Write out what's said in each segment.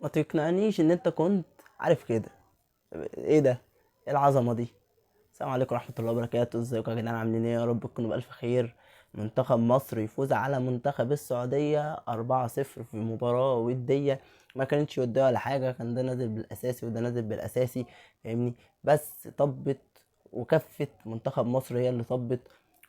ما تقنعنيش ان انت كنت عارف كده. ايه ده؟ ايه العظمه دي؟ السلام عليكم ورحمه الله وبركاته. ازيكم يا جدعان؟ عاملين ايه؟ يا رب تكونوا بالف خير. منتخب مصر يفوز على منتخب السعوديه 4-0 في مباراه وديه. ما كانتش وديه ولا حاجه، كان ده نازل بالاساسي وده نازل بالاساسي، فاهمني؟ بس طبت وكفت منتخب مصر، هي اللي طبت.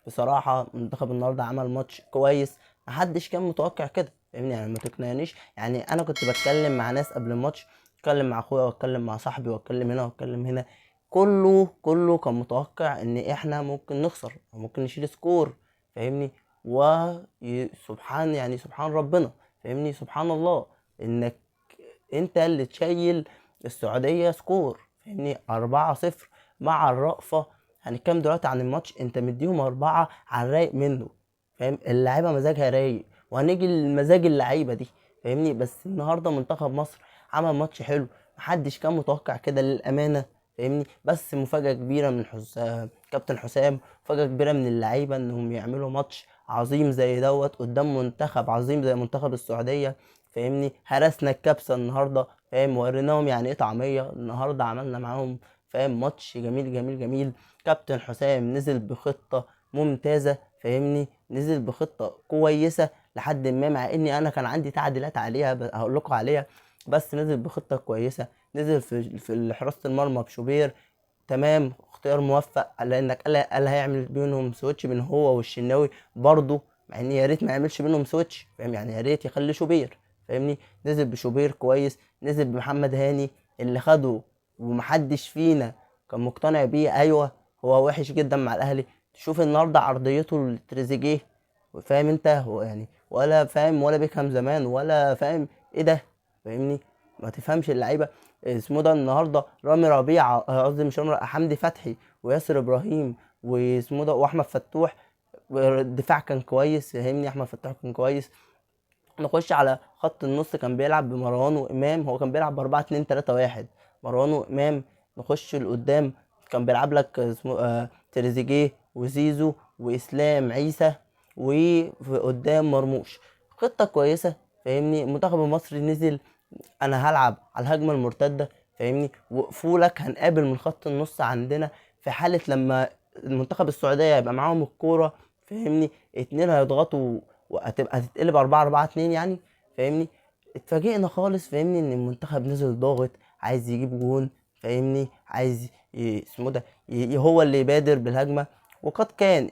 بصراحه منتخب النهارده عمل ماتش كويس، محدش كان متوقع كده، فاهمني؟ يعني ما تقنعنيش. يعني انا كنت بتكلم مع ناس قبل الماتش، اتكلم مع اخويا واتكلم مع صاحبي واتكلم هنا واتكلم هنا، كله كان متوقع ان احنا ممكن نخسر او ممكن نشيل سكور، فاهمني؟ وسبحان يعني سبحان ربنا، فاهمني؟ سبحان الله انك انت اللي تشيل السعودية سكور، فاهمني؟ 4-0 مع الرأفة. هنتكلم دلوقتي عن الماتش، انت مديهم 4 على الرايق منه، فاهم؟ اللعيبة مزاجها رايق، وهنيجي لمزاج اللعيبة دي، فاهمني؟ بس النهاردة منتخب مصر عمل ماتش حلو، محدش كان متوقع كده للأمانة، فاهمني؟ بس مفاجأة كبيرة من كابتن حسام، مفاجأة كبيرة من اللعيبة انهم يعملوا ماتش عظيم زي دوت قدام منتخب عظيم زي منتخب السعودية، فاهمني؟ هرسنا الكبسة النهاردة، فاهم؟ وريناهم يعني ايه طعمية النهاردة، عملنا معاهم، فاهم؟ ماتش جميل جميل جميل. كابتن حسام نزل بخطة ممتازة، فاهمني؟ نزل بخطة كويسة لحد ما، مع اني انا كان عندي تعديلات عليها هقول لكم عليها، بس نزل بخطة كويسة. نزل في حراسة المرمى بشوبير، تمام، اختيار موفق، لانك قال هيعمل بينهم سويتش بين هو والشناوي برضه، مع ان يا ريت ما يعملش بينهم سويتش، فاهم؟ يعني يا ريت يخلي شوبير، فاهمني؟ نزل بشوبير كويس، نزل بمحمد هاني اللي خده ومحدش فينا كان مقتنع بيه. ايوه هو وحش جدا مع الاهلي، تشوف النهارده عرضيته لتريزيجيه، فاهم انت؟ هو يعني ولا فاهم ولا بيكهام زمان ولا فاهم ايه ده، فاهمني؟ ما تفهمش اللعيبه. اسمه ده النهارده رامي ربيعه، قصدي مش رامي حمدي فتحي وياسر ابراهيم واسمه ده واحمد فتوح، الدفاع كان كويس، فاهمني؟ احمد فتوح كان كويس. نخش على خط النص، كان بيلعب بمروان وامام، هو كان بيلعب ب 4-2-3-1، مروان وامام. نخش لقدام، كان بيلعب لك اسمه تريزيجيه وزيزو واسلام عيسى، وقدام مرموش. خطه كويسه، فاهمني؟ المنتخب المصري نزل، انا هلعب على الهجمه المرتده، فاهمني؟ وقفوا لك هنقابل من خط النص عندنا في حاله لما المنتخب السعوديه يبقى معاهم الكوره، فاهمني؟ اتنين هيضغطوا هتتقلب 4-4-2 يعني، فاهمني؟ اتفاجئنا خالص، فاهمني؟ ان المنتخب نزل ضاغط، عايز يجيب جون، فاهمني؟ عايز اسمه ده هو اللي يبادر بالهجمه. وقد كان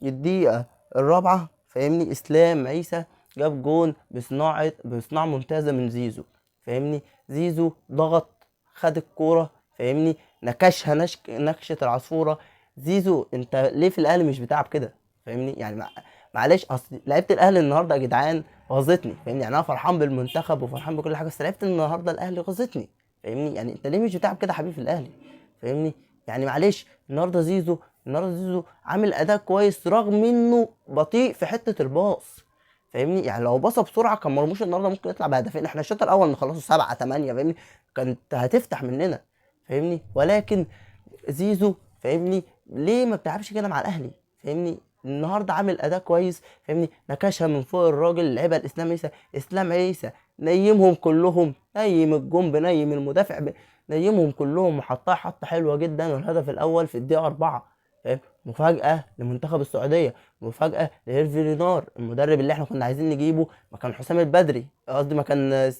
الدقيقه الرابعه، فاهمني؟ اسلام عيسى جاب جون بصناعه ممتازه من زيزو، فاهمني؟ زيزو ضغط، خد الكوره، فاهمني؟ نكشها نكشه العصفوره. زيزو انت ليه في الاهلي مش بتلعب كده؟ فاهمني؟ يعني معلش، اصل لعيبه الاهلي النهارده يا جدعان غاظتني، فاهمني؟ يعني انا فرحان بالمنتخب وفرحان بكل حاجه، بس لعيبه النهارده الاهلي غاظتني، فاهمني؟ يعني انت ليه مش بتلعب كده يا حبيبي في الاهلي؟ فاهمني؟ يعني معلش، النهارده زيزو عامل اداء كويس رغم انه بطيء في حته الباص، فاهمني؟ يعني لو باصه بسرعه كان مرموش النهارده ممكن يطلع بهدفين، احنا الشوط الاول نخلصه 7-8، فاهمني؟ كانت هتفتح مننا، فاهمني؟ ولكن زيزو، فاهمني؟ ليه ما بتلعبش كده مع الاهلي؟ فاهمني؟ النهارده عامل اداء كويس، فاهمني؟ نكشها من فوق الراجل، لعبها الاسلام عيسى، اسلام عيسى نيمهم كلهم، نيم الجنب، نيم المدافع نيمهم كلهم، وحطها حطه حلوه جدا، والهدف الاول في الدقيقه 4، فاهم؟ مفاجاه لمنتخب السعوديه، مفاجاه لهيرفي رينار المدرب اللي احنا كنا عايزين نجيبه مكان حسام البدري، قصدي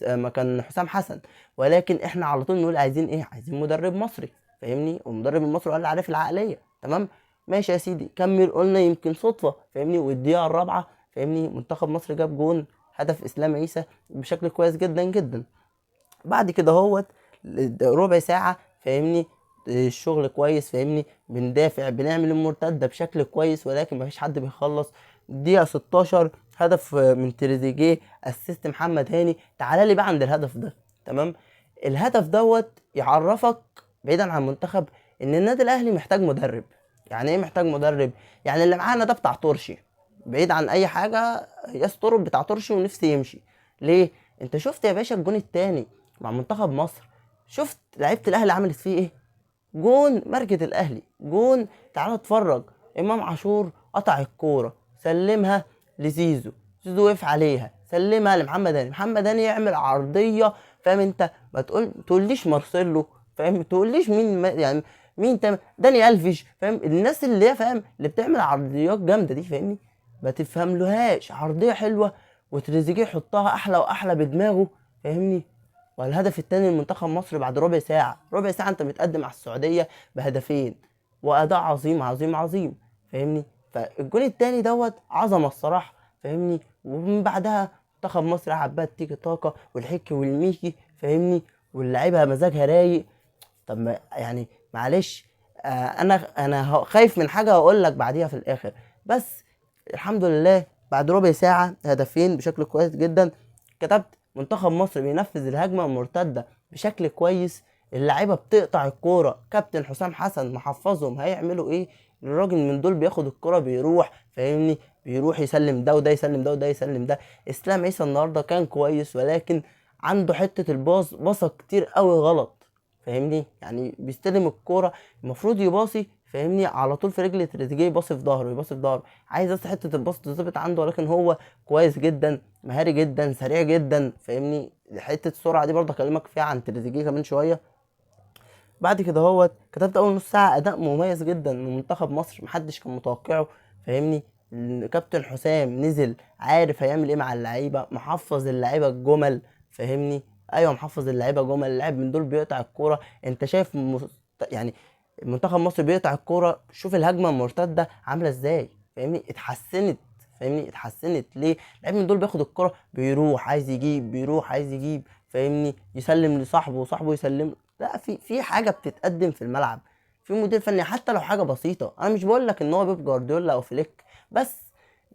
مكان حسام حسن. ولكن احنا على طول نقول عايزين ايه؟ عايزين مدرب مصري، فاهمني؟ والمدرب المصري قال عارف العقليه، تمام، ماشي يا سيدي كمل. قلنا يمكن صدفه، فاهمني؟ والدقيقه الرابعه، فاهمني؟ منتخب مصر جاب جون، هدف اسلام عيسى بشكل كويس جدا جدا. بعد كده هوت ربع ساعه، فاهمني؟ الشغل كويس، فاهمني؟ بندافع، بنعمل المرتده بشكل كويس، ولكن مفيش حد بيخلص. دقيقه 16 هدف من تريزيجيه، اسيست محمد هاني. تعال لي بقى عند الهدف ده، تمام؟ الهدف دوت يعرفك بعيدا عن المنتخب ان النادي الاهلي محتاج مدرب. يعني ايه محتاج مدرب؟ يعني اللي معانا ده بتاع ترشي، بعيد عن اي حاجه، يستر بتاع ترشي ونفسي يمشي. ليه؟ انت شفت يا باشا الجون التاني مع منتخب مصر؟ شفت لعيبه الاهلي عملت فيه ايه؟ جون ماركة الاهلي، جون. تعال اتفرج، امام عاشور قطع الكوره، سلمها لزيزو، زيزو وقف عليها، سلمها لمحمد هاني، محمد هاني يعمل عرضيه، فاهم انت؟ ما تقوليش مارسيلو، فاهم؟ تقوليش مين يعني مين داني الفيش، فاهم؟ الناس اللي هي فاهم اللي بتعمل عرضيات جامده دي، فاهمني؟ ما تفهملهاش عرضيه حلوه وتريزيجيه يحطها احلى واحلى بدماغه، فاهمني؟ والهدف التاني لمنتخب مصر بعد ربع ساعه، ربع ساعه انت متقدم على السعوديه بهدفين واداء عظيم عظيم عظيم، فاهمني؟ فالجون التاني دوت عظمه الصراحه، فاهمني؟ ومن بعدها منتخب مصر لعب بقى التيكي تاكا والحكي والميكي، فاهمني؟ واللعيبه مزاجها رايق. طب ما يعني معلش، انا خايف من حاجه هقول لك بعديها في الاخر، بس الحمد لله بعد ربع ساعه هدفين بشكل كويس جدا. كتبت منتخب مصر بينفذ الهجمه المرتده بشكل كويس، اللعيبه بتقطع الكوره، كابتن حسام حسن محفظهم هيعملوا ايه. الراجل من دول بياخد الكوره بيروح، فاهمني؟ بيروح يسلم ده وده يسلم ده وده يسلم ده. اسلام عيسى النهارده كان كويس، ولكن عنده حته الباص باصه كتير قوي غلط، فاهمني؟ يعني بيستلم الكوره المفروض يباصي، فاهمني؟ على طول في رجل تريزيجيه يباصي في ظهره، يباصي في ظهره. عايز بس حته الباص تظبط عنده، ولكن هو كويس جدا، مهاري جدا، سريع جدا، فاهمني؟ حته السرعه دي برضه اكلمك فيها عن تريزيجيه كمان شويه. بعد كده هو كتبت اول نص ساعه اداء مميز جدا من منتخب مصر محدش كان متوقعه، فاهمني؟ كابتن حسام نزل عارف هيعمل ايه مع اللعيبه، محفظ اللعيبه الجمل، فاهمني؟ ايوه محفظ اللعيبه جمل. اللاعب من دول بيقطع الكوره، انت شايف يعني منتخب مصر بيقطع الكوره، شوف الهجمه المرتده عامله ازاي، فاهمني؟ اتحسنت، فاهمني؟ اتحسنت ليه؟ اللاعب من دول بياخد الكوره بيروح عايز يجيب، بيروح عايز يجيب، فاهمني؟ يسلم لصاحبه وصاحبه يسلم. لا، في حاجه بتتقدم في الملعب، في مدير فني حتى لو حاجه بسيطه. انا مش بقول لك ان هو بيب جوارديولا او فليك، بس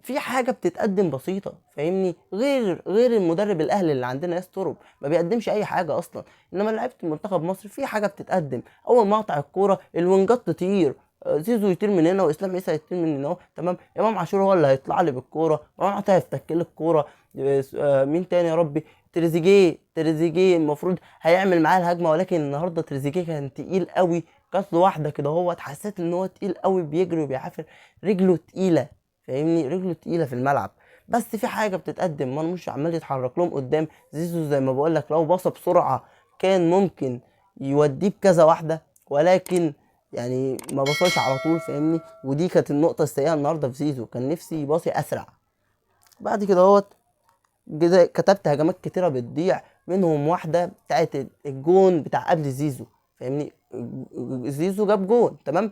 في حاجه بتتقدم بسيطه، فاهمني؟ غير المدرب الاهلي اللي عندنا ياس تورب ما بيقدمش اي حاجه اصلا، انما لعيبه منتخب مصر في حاجه بتتقدم. اول ما اقطع الكوره الوينجات تطير، زيزو يطير من هنا واسلام عيسى يطير من هنا، تمام؟ امام عاشور هو اللي هيطلع لي بالكوره، امام عاشور هيفتك لي الكوره. مين تاني يا ربي؟ تريزيجيه المفروض هيعمل معاه الهجمه، ولكن النهارده تريزيجيه كان تقيل قوي، جات له واحده كده، هو حسيت ان هو تقيل قوي بيجري وبيعافر، رجله تقيله، فاهمني؟ رجله تقيله في الملعب. بس في حاجه بتتقدم، مرموش عمال يتحرك لهم قدام، زيزو زي ما بقول لك لو باصه بسرعه كان ممكن يوديه بكذا واحده، ولكن يعني ما بصاش على طول، فاهمني؟ ودي كانت النقطه السيئه النهارده في زيزو، كان نفسي يباصي اسرع. بعد كده كتبت هجمات كتيرة بتضيع، منهم واحدة بتاعت الجون بتاع قبل زيزو، فاهمني؟ زيزو جاب جون، تمام؟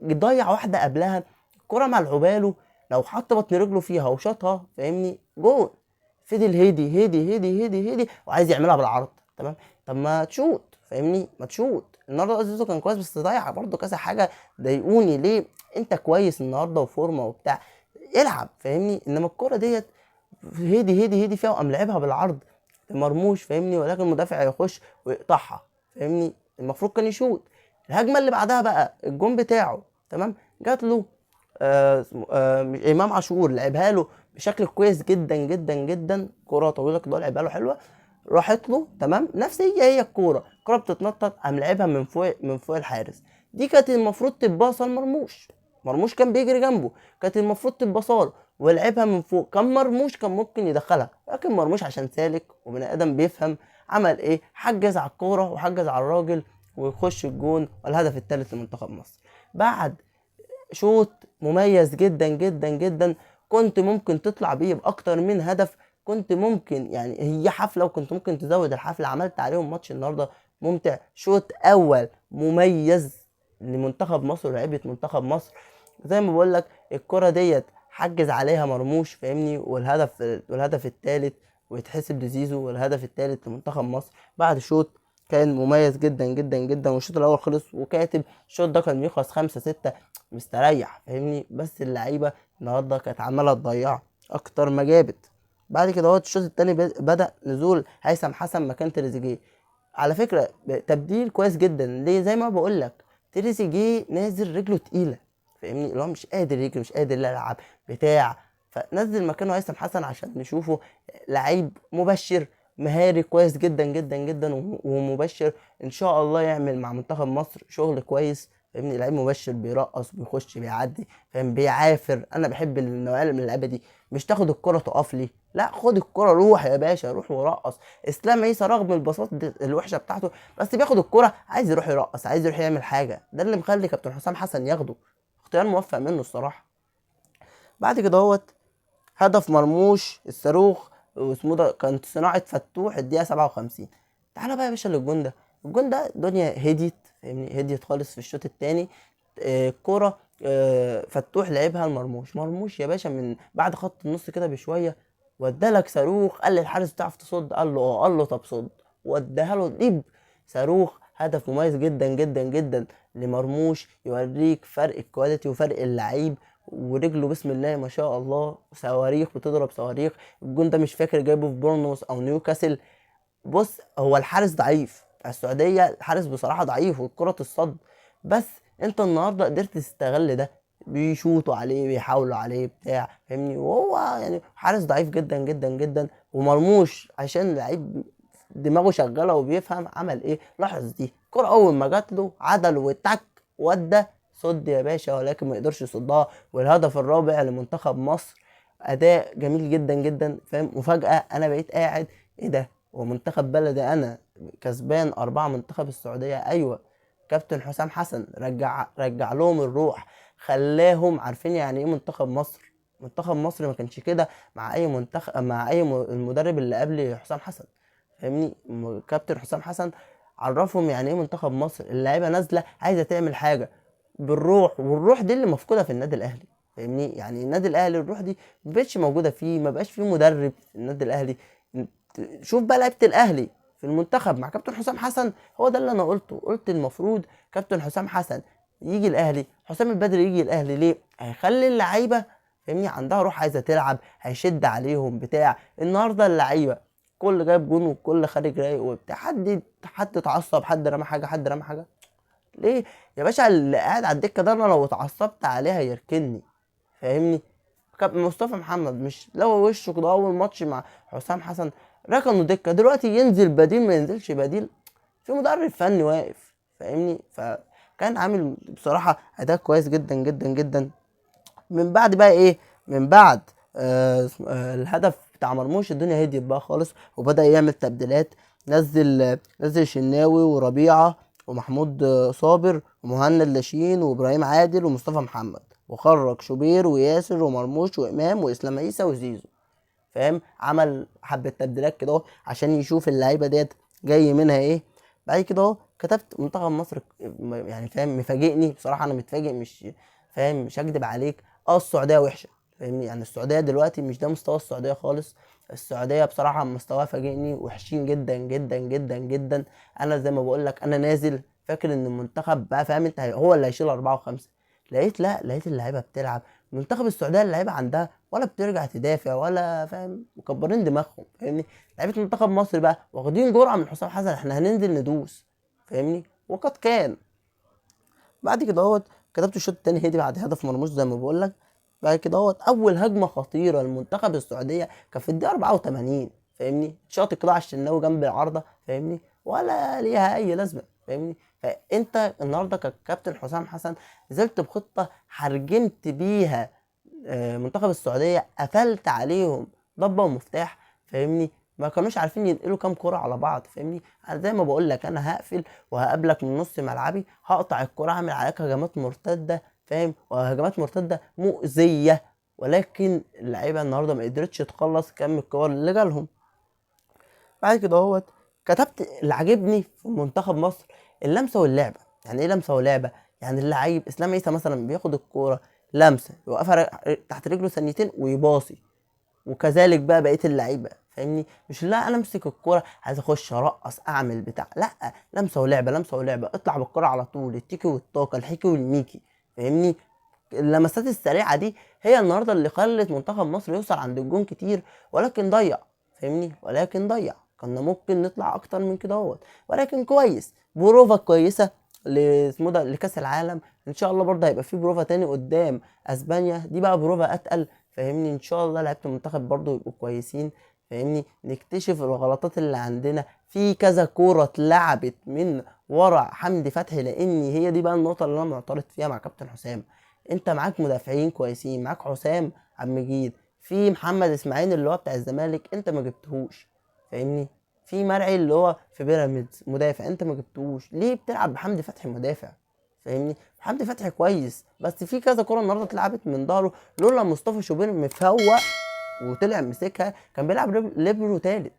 ضيع واحدة قبلها، الكرة ملعوبة له، لو حط بطن رجله فيها وشاطها، فاهمني؟ جون. فضل هيدي هيدي هيدي هيدي هيدي وعايز يعملها بالعرض، تمام؟ طب ما تشوت، فاهمني؟ ما تشوت. النهارده زيزو كان كويس بس ضيع برضه كذا حاجة ضايقوني. ليه؟ انت كويس النهارده وفورمه وبتاع، العب، فاهمني؟ انما الكرة ديت هيدي فيها وقام لعبها بالعرض مرموش، فاهمني؟ ولكن المدافع يخش ويقطعها، فاهمني؟ المفروض كان يشوط. الهجمه اللي بعدها بقى الجون بتاعه، تمام؟ جات له امام عاشور لعبها له بشكل كويس جدا جدا جدا، كره طويله كده لعبها له حلوه، راحت له، تمام؟ نفس هي الكوره بتتنطط، قام لعبها من فوق الحارس. دي كانت المفروض تتباصى لمرموش، مرموش كان بيجري جنبه، كانت المفروض تتباصى ولعبها من فوق، كان مرموش كان ممكن يدخلها، لكن مرموش عشان سالك وبني ادم بيفهم عمل ايه؟ حجز على الكوره وحجز على الراجل ويخش الجون والهدف الثالث لمنتخب مصر. بعد شوط مميز جدا جدا جدا، كنت ممكن تطلع بيه باكتر من هدف، كنت ممكن يعني هي حفله وكنت ممكن تزود الحفله، عملت عليهم ماتش النهارده ممتع. شوط اول مميز لمنتخب مصر ولاعيبه منتخب مصر، زي ما بقول لك الكره ديت حجز عليها مرموش، فاهمني؟ والهدف الثالث ويتحسب لزيزو، والهدف الثالث لمنتخب مصر بعد شوط كان مميز جدا جدا جدا. والشوط الاول خلص وكاتب الشوط ده كان يخلص 5-6 مستريح، فاهمني؟ بس اللعيبه النهارده كانت عماله تضيع اكتر ما جابت. بعد كده الشوط الثاني بدا نزول هيثم حسن مكان تريزيجيه، على فكره تبديل كويس جدا. ليه؟ زي ما بقول لك تريزيجيه نازل رجله تقيله، فاهمني؟ اللي هو مش قادر يجري، مش قادر يلعب بتاع، فنزل مكانه هيثم حسن عشان نشوفه لعيب مبشر مهاري كويس جدا جدا جدا، ومبشر ان شاء الله يعمل مع منتخب مصر شغل كويس، فاهمني؟ لعيب مبشر بيرقص بيخش بيعدي، فاهم؟ بيعافر، انا بحب النوعيه من اللعيبه دي، مش تاخد الكرة تقف لي، لا خد الكرة روح يا باشا، روح ورقص. اسلام عيسى رغم البساطة الوحشة بتاعته بس بياخد الكرة عايز يروح يرقص، عايز يروح يعمل حاجة، ده اللي مخلي كابتن حسام حسن ياخده. اختيار موفق منه الصراحة. بعد كده هوت هدف مرموش الصاروخ واسمه ده كانت صناعة فتوح الدقيقة 57. تعالى بقى يا باشا للجون ده. الجون ده الدنيا هديت، فاهمني، هديت خالص في الشوط التاني. كرة فتوح لعبها المرموش، مرموش يا باشا من بعد خط النص كده بشوية ودالك صاروخ. قال للحارس تعرف تصد؟ قال له اه. قال له طب صد، وداها له ديب صاروخ. هدف مميز جدا جدا جدا لمرموش، يوريك فرق الكواليتي وفرق اللعيب، ورجله بسم الله ما شاء الله صواريخ بتضرب صواريخ. الجون ده مش فاكر جايبه في بورنموث او نيوكاسل. بص هو الحارس ضعيف بتاع السعوديه، الحارس بصراحه ضعيف والكره تصد، بس انت النهارده قدرت تستغل ده، بيشوطوا عليه بيحاولوا عليه بتاع، فاهمني، وهو يعني حارس ضعيف جدا جدا جدا. ومرموش عشان لعيب دماغه شغاله وبيفهم عمل ايه. لاحظ دي الكره اول ما جات له عدل وتك ودى صد يا باشا، ولكن ما يقدرش يصدها. والهدف الرابع لمنتخب مصر اداء جميل جدا جدا، فاهم. مفاجاه انا بقيت قاعد ايه ده، هو منتخب بلدي انا كسبان 4 منتخب السعوديه؟ ايوه. كابتن حسام حسن رجع لهم الروح، خلاهم عارفين يعني ايه منتخب مصر. منتخب مصر ما كانش كده مع اي منتخب، مع اي المدرب اللي قبل حسام حسن، فاهمني. كابتن حسام حسن عرفهم يعني ايه منتخب مصر. اللعيبه نازله عايزه تعمل حاجه بالروح، والروح دي اللي مفقوده في النادي الاهلي، فاهمني. يعني النادي الاهلي الروح دي ما بقتش موجوده فيه، ما بقاش فيه مدرب في النادي الاهلي. شوف بقى لعيبه الاهلي في المنتخب مع كابتن حسام حسن، هو ده اللي انا قلته. قلت المفروض كابتن حسام حسن يجي الاهلي، حسام البدري يجي الاهلي. ليه؟ هيخلي اللعيبه فاهمني عندها روح عايزه تلعب، هيشد عليهم بتاع. النهارده اللعيبه كل جايب جون وكل خارج رايق وبتاع، حد اتعصب، حد رمى حاجه، حد رمى حاجه. ليه يا باشا؟ اللي قاعد على الدكه ده انا لو اتعصبت عليه هيركني، فاهمني. كابتن مصطفى محمد مش لو وشه كده اول ماتش مع حسام حسن ركنوا دكه، دلوقتي ينزل بديل ما ينزلش بديل، في مدرب فني واقف، فاهمني. فكان عامل بصراحه اداء كويس جدا جدا جدا. من بعد بقى ايه، من بعد الهدف بتاع مرموش الدنيا هديت بقى خالص، وبدأ يعمل تبديلات. نزل شناوي وربيعة ومحمود صابر ومهند لاشين وابراهيم عادل ومصطفى محمد، وخرج شوبير وياسر ومرموش وامام واسلام عيسى وزيزو، فاهم. عمل حبة تبديلات كده اهو عشان يشوف اللعيبة ديت جاي منها ايه. بعد كده اهو كتبت منتخب مصر، يعني فاهم مفاجئني بصراحة، انا متفاجئ، مش فاهم، مش هكدب عليك. السعوديه وحشه، فاهمني. يعني السعوديه دلوقتي مش ده مستوى السعوديه خالص. السعوديه بصراحه مستواها فاجئني، وحشين جدا جدا جدا جدا. انا زي ما بقول لك انا نازل فاكر ان المنتخب بقى فاهم انت هو اللي هيشيل 4 و5، لقيت لا، لقيت اللعيبه بتلعب. منتخب السعوديه اللعيبه عندها ولا بترجع تدافع ولا فاهم، مكبرين دماغهم، فاهمني. لعيبه منتخب مصر بقى واخدين جرعه من حسام حسن، احنا هننزل ندوس، فاهمني. وقد كان. بعد كده اهوت كتبت الشوط التاني هدي بعد هدف مرموش زي ما بقول لك. بعد كده اهوت اول هجمه خطيره لمنتخب السعوديه كان في الدقيقه 84، فاهمني. شاط كده على الشناوي جنب العارضه، فاهمني، ولا ليها اي لازمه، فاهمني. فانت النهارده ككابتن حسام حسن نزلت بخطه حرجمت بيها منتخب السعوديه، قفلت عليهم ضبه ومفتاح، فاهمني. ما كانوش عارفين ينقلوا كام كرة على بعض، فاهمني. انا زي ما بقول لك انا هقفل وهقابلك من نص ملعبي، هقطع الكرة، اعمل عليك هجمات مرتدة، فاهم، وهجمات مرتدة مؤذية. ولكن اللعيبة النهارده ما قدرتش تخلص كم الكور اللي جالهم. بعد كده اهوت كتبت اللي عاجبني في منتخب مصر اللمسة واللعبة. يعني ايه لمسة ولعبة؟ يعني اللعيب اسلام عيسى مثلا بياخد الكورة لمسة يوقفها تحت رجله ثانيتين ويباصي، وكذلك بقى بقيه اللعيبه، فاهمني. مش لا انا امسك الكوره عايز اخش ارقص اعمل بتاع، لا، لمسه ولعبه، لمسه ولعبه، اطلع بالكوره على طول، التيكي والطاقه، الحيكي والميكي، فاهمني. اللمسات السريعه دي هي النهارده اللي خلت منتخب مصر يوصل عند الجون كتير، ولكن ضيع، فاهمني، ولكن ضيع. كنا ممكن نطلع اكتر من كده اهوت، ولكن كويس. بروفا كويسه اسمه ده لكاس العالم. ان شاء الله برضه هيبقى في بروفا تاني قدام اسبانيا، دي بقى بروفا اتقل، فاهمني. ان شاء الله لعيبه المنتخب برضو يبقوا كويسين، فاهمني. نكتشف الغلطات اللي عندنا في كذا كوره اتلعبت من ورا حمدي فتحي، لان هي دي بقى النقطه اللي انا معترض فيها مع كابتن حسام. انت معاك مدافعين كويسين، معاك حسام عبد المجيد، في محمد اسماعيل اللي هو بتاع الزمالك انت ما جبتهوش، فاهمني؟ في مرعي اللي هو في بيراميدز مدافع انت ما جبتهوش، ليه بتلعب بحمدي فتحي مدافع؟ فاهمني؟ حمدي فتحي كويس بس في كذا كرة النهارده اتلعبت من ظهره، لولا مصطفى شوبير مفوق وطلع مسكها كان بيلعب ليبرو تالت،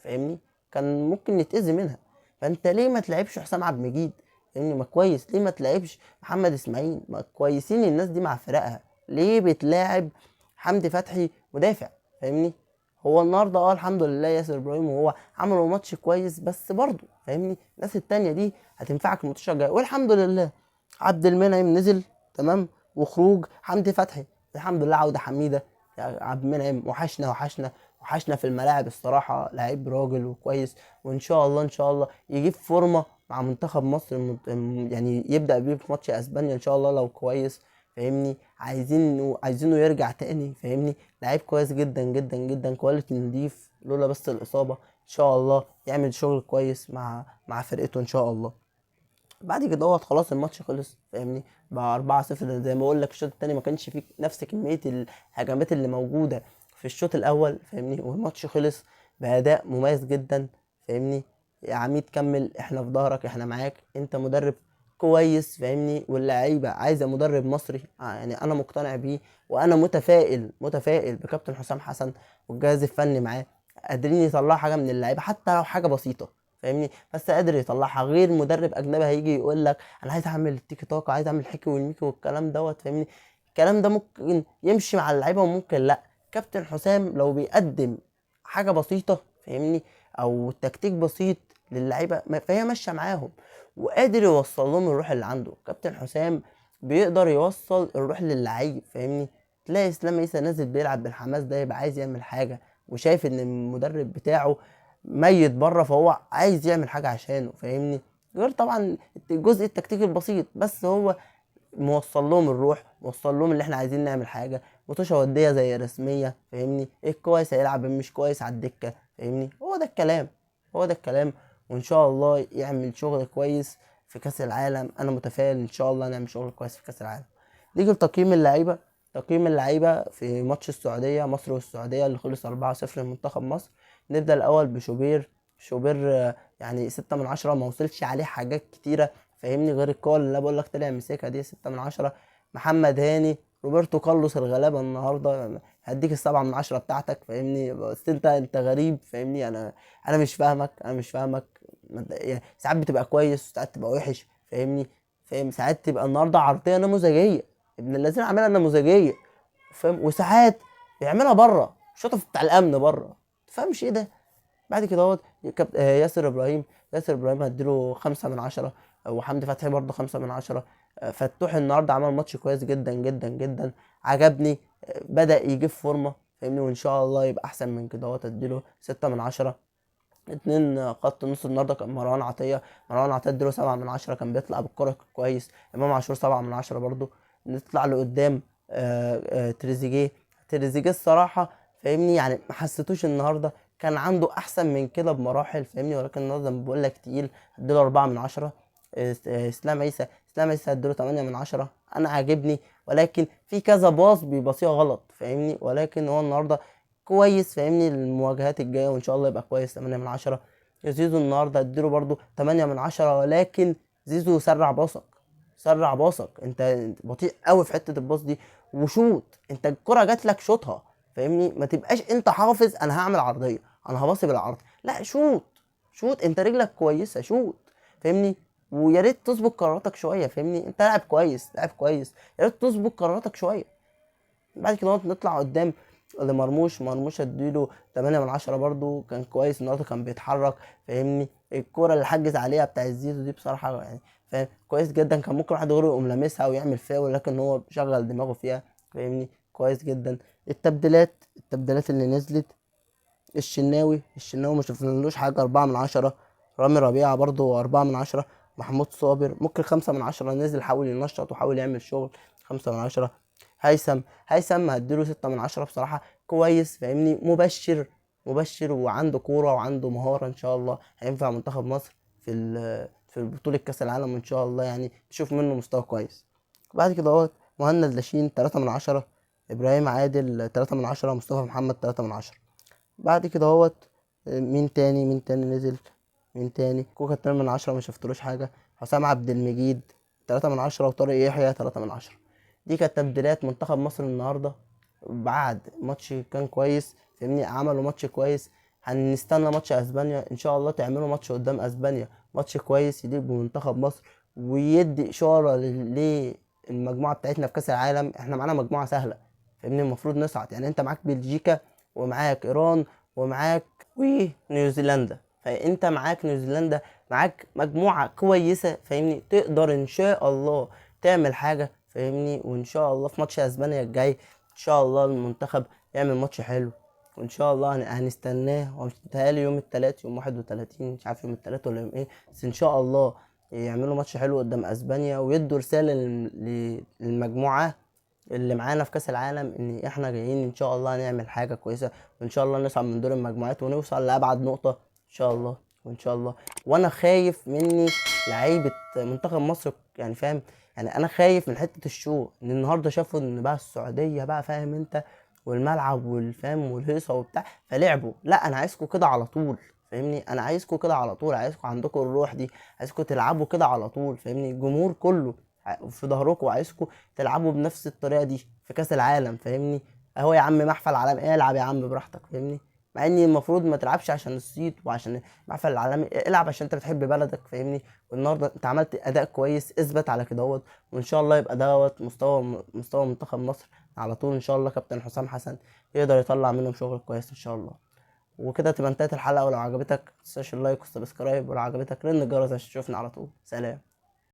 فاهمني؟ كان ممكن يتأذي منها. فانت ليه ما تلعبش حسام عبد المجيد؟ فاهمني؟ ما كويس، ليه ما تلعبش محمد اسماعيل؟ ما كويسين الناس دي مع فرقها، ليه بتلاعب حمدي فتحي مدافع؟ فاهمني؟ هو النهارده الحمد لله ياسر ابراهيم وهو عملوا ماتش كويس، بس برضه فاهمني الناس التانية دي هتنفعك الماتش الجاي. والحمد لله عبد المنعم نزل تمام، وخروج حمدي فتحي الحمد لله عودة حميدة. يا عبد المنعم وحشنا في الملاعب الصراحة، لعيب راجل وكويس، وإن شاء الله إن شاء الله يجيب فورمة مع منتخب مصر، يعني يبدأ بيه في ماتش أسبانيا إن شاء الله لو كويس، فاهمني؟ عايزينه يرجع تاني، فاهمني؟ لعيب كويس جدا جدا جدا، كواليتي نضيف، لولا بس الإصابة إن شاء الله يعمل شغل كويس مع فرقته إن شاء الله. بعد كده خلاص الماتش خلص، فاهمني؟ بقى 4-0. زي ما بقول لك الشوط التاني ما كانش فيه نفس كمية الهجمات اللي موجودة في الشوط الأول، فاهمني؟ والماتش خلص بأداء مميز جدا، فاهمني؟ يا عميد كمل، احنا في ظهرك، احنا معاك، انت مدرب كويس، فاهمني؟ واللعيبة عايزة مدرب مصري، يعني انا مقتنع بيه، وانا متفائل بكابتن حسام حسن والجهاز الفني معاه، قادرين يطلعوا حاجة من اللعيبة حتى لو حاجة بسيطة، فاهمني؟ بس قادر يطلعها، غير مدرب اجنبي هيجي يقول لك انا عايز اعمل التيكي تاكا، عايز اعمل حكي والميكي والكلام فاهمني؟ الكلام ده ممكن يمشي مع اللعيبه وممكن لا. كابتن حسام لو بيقدم حاجه بسيطه، فاهمني؟ او تكتيك بسيط للعيبه فهي ماشيه معاهم، وقادر يوصل لهم الروح اللي عنده. كابتن حسام بيقدر يوصل الروح للعيب، فاهمني؟ تلاقي اسلام عيسى نازل بيلعب بالحماس ده، يبقى عايز يعمل حاجه وشايف ان المدرب بتاعه ميت بره، فهو عايز يعمل حاجه عشانه، فاهمني؟ غير طبعا الجزء التكتيكي البسيط، بس هو موصل لهم الروح، موصل لهم اللي احنا عايزين نعمل حاجه، مطوشه وديه زي رسميه، فاهمني؟ ايه كويس هيلعب مش كويس على الدكه، فاهمني؟ هو ده الكلام. وان شاء الله يعمل شغل كويس في كاس العالم، انا متفائل ان شاء الله نعمل شغل كويس في كاس العالم. نيجي لتقييم اللعيبه. تقييم اللعيبه في ماتش السعوديه، مصر والسعوديه اللي خلص 4-0 لمنتخب مصر. نبدا الاول شوبير يعني 6/10، ما وصلش عليه حاجات كتيره، فاهمني؟ غير الكور اللي انا بقول لك طلع مسكها دي 6/10. محمد هاني، روبرتو كارلوس الغلابه النهارده هديك ال7/10 بتاعتك، فاهمني؟ بس انت غريب، فاهمني؟ انا مش فاهمك. يعني ساعات بتبقى كويس وساعات تبقى وحش، فاهمني؟ ساعات تبقى النهارده عرضيه نموذجيه، ابن الذين عاملها نموذجيه، فاهم؟ وساعات بيعملها بره الشطف بتاع الامن بره، تفهمش ايه ده. بعد كده ياسر ابراهيم هديله 5/10، وحمدي فتحي برضه 5/10. فتوح النهارده عمل ماتش كويس جدا جدا جدا، عجبني. بدأ يجيب فورمه، فاهمني؟ وان شاء الله يبقى احسن من كده، اديله 6/10. اتنين خط نص النهارده كان مروان عطية اديله 7/10، كان بيطلع بالكرة كويس. امام عاشور 7/10 برضه. نطلع لقدام، تريزيجيه الصراحة، فاهمني؟ يعني ما حسيتوش النهارده، كان عنده احسن من كده بمراحل، فاهمني؟ ولكن النهارده بقول لك تقيل، اديله 4/10. اسلام عيسى اديله 8/10. انا عاجبني، ولكن في كذا باص بيبصيها غلط، فاهمني؟ ولكن هو النهارده كويس، فاهمني؟ المواجهات الجايه وان شاء الله يبقى كويس. 8/10. زيزو النهارده اديله برضو 8/10، ولكن زيزو سرع باصك انت بطيء قوي في حته الباص دي. وشوط، انت الكره جات لك شوطها، فاهمني؟ ما تبقاش انت حافظ انا هعمل عرضيه، انا هباصي بالعرض، لا شوط انت رجلك كويسه، شوط، فاهمني؟ ويا ريت تظبط قراراتك شويه، فاهمني؟ انت لاعب كويس، يا ريت تظبط قراراتك شويه. بعد كده نطلع قدام مرموش اديله 8/10 برضو، كان كويس النهارده، كان بيتحرك، فاهمني؟ الكرة اللي حجز عليها بتاع الزيزو دي بصراحة يعني فاهم كويس جدا، كان ممكن واحد غيره يقوم لامسها ويعمل فاول، لكن هو شغل دماغه فيها، فاهمني؟ كويس جدا. التبديلات اللي نزلت، الشناوي ما شفنالوش حاجة، 4/10. رامي ربيعة برضو 4/10. محمود صابر ممكن 5/10، نزل حاول ينشط وحاول يعمل شغل، 5/10. هيثم هديله 6/10 بصراحة، كويس، فاهمني؟ مبشر وعنده كورة وعنده مهارة، ان شاء الله هينفع منتخب مصر في بطولة كأس العالم، ان شاء الله يعني تشوف منه مستوى كويس. بعد كده مهند لاشين 3/10. ابراهيم عادل 3/10، مصطفى محمد 3/10. بعد كده اهوت مين تاني نزل؟ مين تاني؟ كوكا 2/10، ما شفتلوش حاجة. حسام عبد المجيد 3/10، وطارق يحيى 3/10. دي كانت تبديلات منتخب مصر النهاردة بعد ماتش كان كويس، فاهمني، عملوا ماتش كويس. هنستنى ماتش اسبانيا ان شاء الله، تعملوا ماتش قدام اسبانيا، ماتش كويس يليق بمنتخب مصر ويدي اشارة للمجموعة بتاعتنا في كأس العالم. احنا معانا مجموعة سهلة، فاهمني، المفروض نصعد. يعني انت معاك بلجيكا، ومعاك ايران، ومعاك ونيوزيلندا. فانت معاك نيوزيلندا، معاك مجموعة كويسة، فاهمني، تقدر ان شاء الله تعمل حاجة، فاهمني. وان شاء الله في ماتش اسبانيا الجاي ان شاء الله المنتخب يعمل ماتش حلو، وان شاء الله هنستناه. هو متهيألي يوم التلات، يوم 31، مش عارف يوم التلات ولا يوم ايه، بس ان شاء الله يعملوا ماتش حلو قدام اسبانيا، ويدوا رسالة للمجموعة اللي معانا في كاس العالم ان احنا جايين ان شاء الله نعمل حاجه كويسه، وان شاء الله نصعد من دور المجموعات ونوصل لابعد نقطه ان شاء الله. وان شاء الله. وانا خايف مني لعيبه منتخب مصر، يعني فاهم، يعني انا خايف من حته الشو ان النهارده شافوا ان بقى السعوديه بقى، فاهم انت، والملعب والفهم والهيصه وبتاع، فلعبوا. لا، انا عايزكم كده على طول، فاهمني، انا عايزكم كده على طول، عايزكم عندكم الروح دي، عايزكم تلعبوا كده على طول، فاهمني، الجمهور كله في ظهركم، وعايزكم تلعبوا بنفس الطريقه دي في كاس العالم، فاهمني. اهو يا عم محفل عالمي، ايه، العب يا عم براحتك، فاهمني، مع اني المفروض ما تلعبش عشان الصيت وعشان المحفل العالمي، العب عشان انت بتحب بلدك، فاهمني. والنهارده انت عملت اداء كويس، اثبت على كده اهوت، وان شاء الله يبقى دوت مستوى منتخب مصر على طول. ان شاء الله كابتن حسام حسن يقدر يطلع منهم شغل كويس ان شاء الله. وكده تبقى انتهت الحلقه، ولو عجبتك متنساش اللايك والسبسكرايب، ولو عجبتك رن الجرس عشان تشوفنا على طول. سلام.